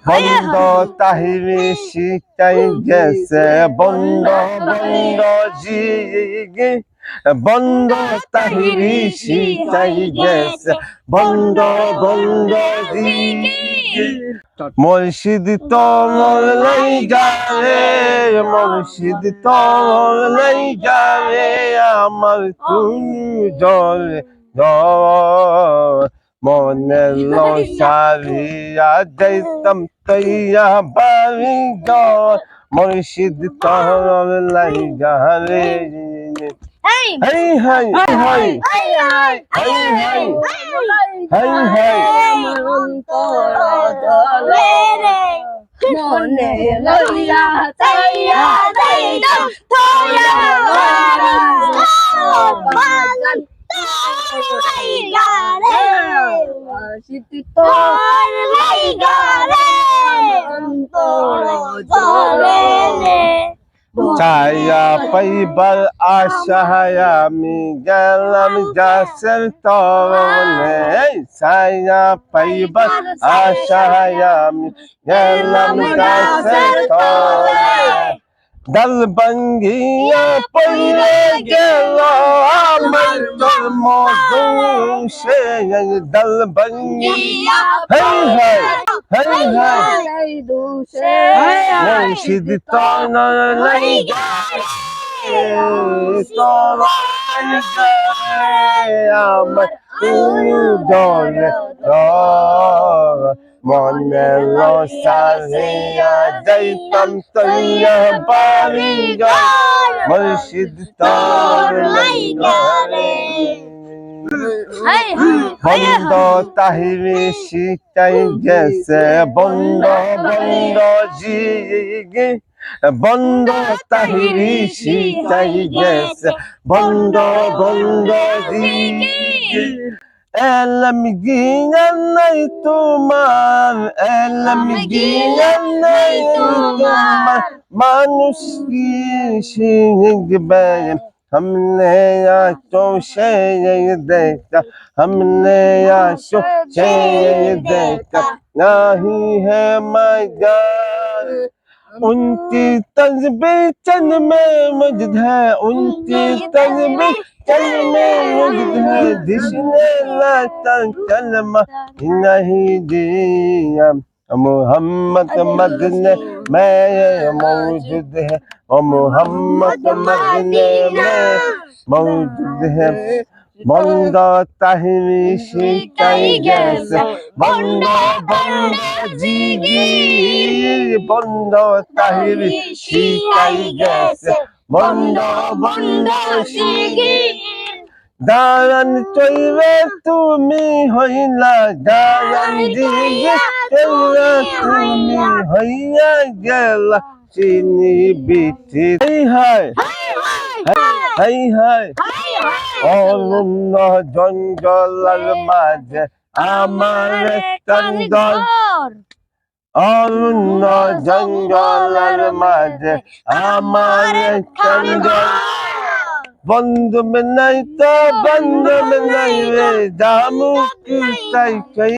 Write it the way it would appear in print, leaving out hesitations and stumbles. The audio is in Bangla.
বন্ধ তাহিরি শীতাই গেছে বন্ধ বন্ধ জিগি বন্ধ তাহিরি শীতাই গেছে বন্ধ বন্ধ জিগি মুর্শিদ তোর লাই যারে মুর্শিদ তোর লাই যারে আমার তুমি জলে মনে লো সারিয়া যাইতাম তৈয়া বাড়ি ঘর মুর্শিদ তোর লাই যারে high high high high high high high মনে লইয়া চাইয়া যাইতাম তোরা বাগান তোর লাইগা রে মুর্শিদ তোর লাইগা রে অন্তর জলে রে ছায়া পাইবার আশায় আমি গেলাম গাছের তলে ছায়া পাইবার আশায় আমি গেলাম গাছের তলে ডাল ভাঙ্গিয়া পড়ে গেল আমার জন্ম দোষে ডাল ভাঙ্গিয়া হাই হাই হাই হাই মুর্শিদ তোর লাইগা তোর লাইগা আমার জলে মনে লো সারিয়া যাইতাম তৈয়া বাড়ি ঘর মুর্শিদ তোর লাইগা রে বন্ধ তাহিরি শীতাই গেছে বন্ধ বন্ধ জিগি বন্ধ তাহিরি শীতাই গেছে বন্ধ বন্ধ জিগি এলাম গিয়া নাই তোমার এলাম গিয়া নাই তোমার মানুষ কি শিখবে हमने आंखों से ये देखा हमने आंखों से ये देखा नहीं है मगर उनकी तस्वीर चंद में मौजूद है उनकी तस्वीर चंद में मौजूद है जिसने लाता कलमा नहीं दिया मोहम्मद मदने में मौजूद है और मोहम्मद मदने में मौजूद है बंद ताहिरी शीताई गैसे बंद बंद जिगी बंद ताहिरी शीताई गैसे बंद बंद जिगी দারান চইবে তুমি হইলা দারান দিগে চইবে তুমি হইয়া গেলা চিনি বিটি হাই হাই হাই অরণ্য জঙ্গলের মাঝে আমার কান্দন অরণ্য জঙ্গলের মাঝে আমার কান্দন बंद में नहीं तो बंद में नहीं रे जामू की